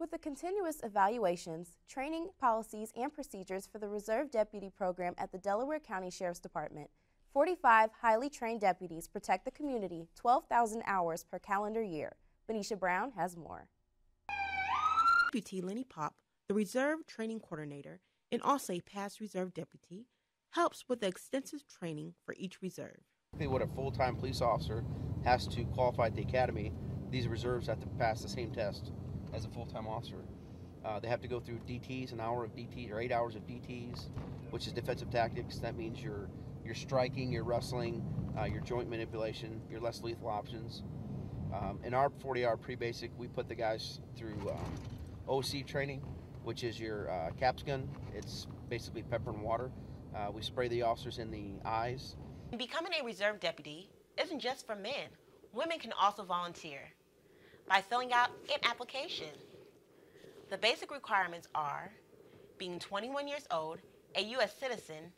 With the continuous evaluations, training, policies, and procedures for the Reserve Deputy Program at the Delaware County Sheriff's Department, 45 highly trained deputies protect the community 12,000 hours per calendar year. Benicia Brown has more. Deputy Lenny Pop, the Reserve Training Coordinator and also a past Reserve Deputy, helps with the extensive training for each reserve. What a full-time police officer has to qualify at the academy, these reserves have to pass the same test as a full-time officer. They have to go through DTs, an hour of DT or 8 hours of DTs, which is defensive tactics. That means your striking, your wrestling, your joint manipulation, your less lethal options. In our 40-hour pre-basic, we put the guys through OC training, which is your CAPS gun. It's basically pepper and water. We spray the officers in the eyes. Becoming a reserve deputy isn't just for men. Women can also volunteer by filling out an application. The basic requirements are being 21 years old, a U.S. citizen,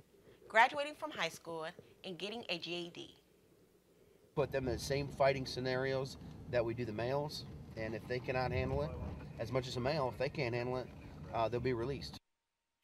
graduating from high school, and getting a GED. Put them in the same fighting scenarios that we do the males, and if they cannot handle it, as much as a male, if they can't handle it, they'll be released.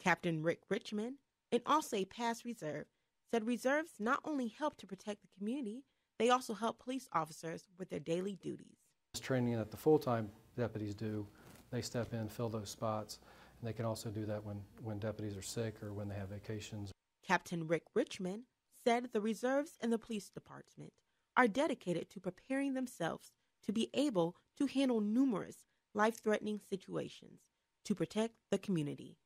Captain Rick Richmond, and also a past reserve, said reserves not only help to protect the community, they also help police officers with their daily duties. This training that the full-time deputies do, they step in, fill those spots, and they can also do that when deputies are sick or when they have vacations. Captain Rick Richmond said the reserves and the police department are dedicated to preparing themselves to be able to handle numerous life-threatening situations to protect the community.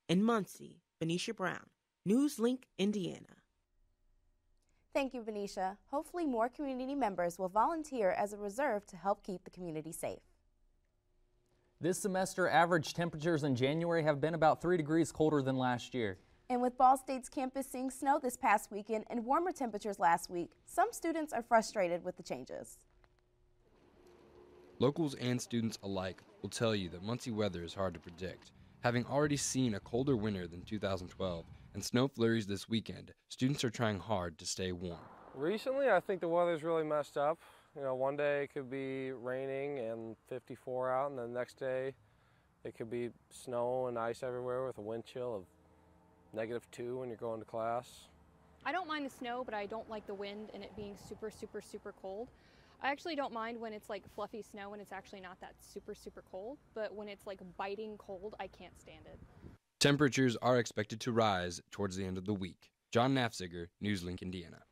In Muncie, Benicia Brown, NewsLink, Indiana. Thank you, Benicia. Hopefully more community members will volunteer as a reserve to help keep the community safe. This semester, average temperatures in January have been about 3 degrees colder than last year. And with Ball State's campus seeing snow this past weekend and warmer temperatures last week, some students are frustrated with the changes. Locals and students alike will tell you that Muncie weather is hard to predict. Having already seen a colder winter than 2012 and snow flurries this weekend, students are trying hard to stay warm. Recently, I think the weather's really messed up. You know, one day it could be raining and 54 out, and the next day it could be snow and ice everywhere with a wind chill of -2 when you're going to class. I don't mind the snow, but I don't like the wind and it being super, super, super cold. I actually don't mind when it's like fluffy snow and it's actually not that super, super cold, but when it's like biting cold, I can't stand it. Temperatures are expected to rise towards the end of the week. John Nafziger, NewsLink, Indiana.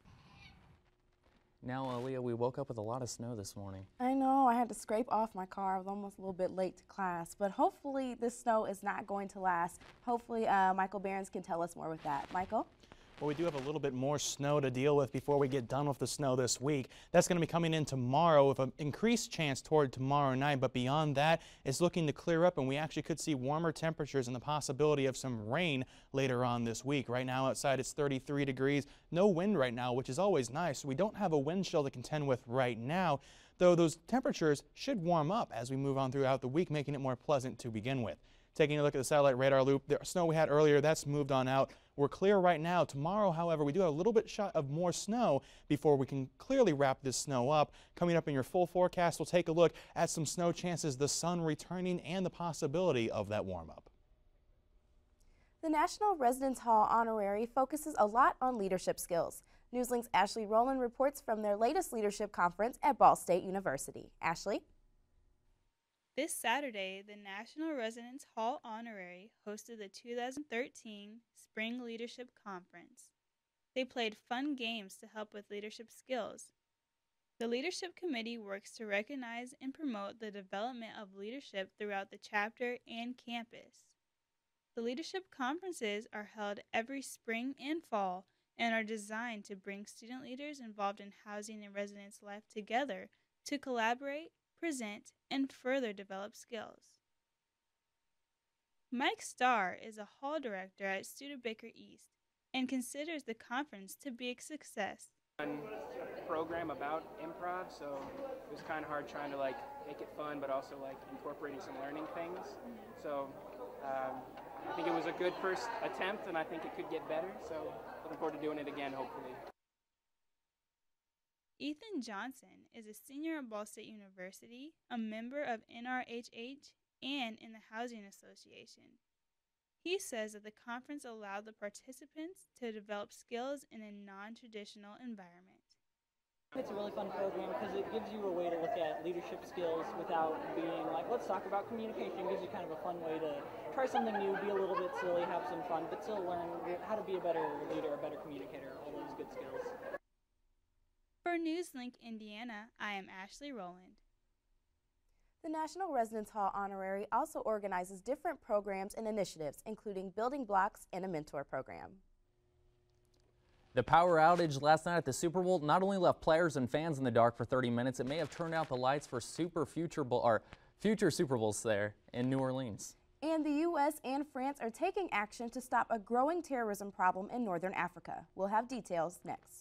Now, Aaliyah, we woke up with a lot of snow this morning. I know, I had to scrape off my car. I was almost a little bit late to class, but hopefully this snow is not going to last. Hopefully Michael Behrens can tell us more with that. Michael? Well, we do have a little bit more snow to deal with before we get done with the snow this week. That's going to be coming in tomorrow with an increased chance toward tomorrow night, but beyond that, it's looking to clear up and we actually could see warmer temperatures and the possibility of some rain later on this week. Right now outside it's 33 degrees, no wind right now, which is always nice. We don't have a wind chill to contend with right now, though those temperatures should warm up as we move on throughout the week, making it more pleasant to begin with. Taking a look at the satellite radar loop, the snow we had earlier, that's moved on out. We're clear right now. Tomorrow, however, we do have a little bit shot of more snow before we can clearly wrap this snow up. Coming up in your full forecast, we'll take a look at some snow chances, the sun returning, and the possibility of that warm-up. The National Residence Hall Honorary focuses a lot on leadership skills. NewsLink's Ashley Rowland reports from their latest leadership conference at Ball State University. Ashley? This Saturday, the National Residence Hall Honorary hosted the 2013 Spring Leadership Conference. They played fun games to help with leadership skills. The Leadership Committee works to recognize and promote the development of leadership throughout the chapter and campus. The leadership conferences are held every spring and fall and are designed to bring student leaders involved in housing and residence life together to collaborate, present, and further develop skills. Mike Starr is a hall director at Studebaker East and considers the conference to be a success. A program about improv, so it was kind of hard trying to make it fun, but also incorporating some learning things. So I think it was a good first attempt, and I think it could get better. So looking forward to doing it again, hopefully. Ethan Johnson is a senior at Ball State University, a member of NRHH, and in the Housing Association. He says that the conference allowed the participants to develop skills in a non-traditional environment. It's a really fun program because it gives you a way to look at leadership skills without being like, let's talk about communication. It gives you kind of a fun way to try something new, be a little bit silly, have some fun, but still learn how to be a better leader, a better communicator, all those good skills. For NewsLink Indiana, I am Ashley Rowland. The National Residence Hall Honorary also organizes different programs and initiatives, including building blocks and a mentor program. The power outage last night at the Super Bowl not only left players and fans in the dark for 30 minutes, it may have turned out the lights for future Super Bowls there in New Orleans. And the U.S. and France are taking action to stop a growing terrorism problem in northern Africa. We'll have details next.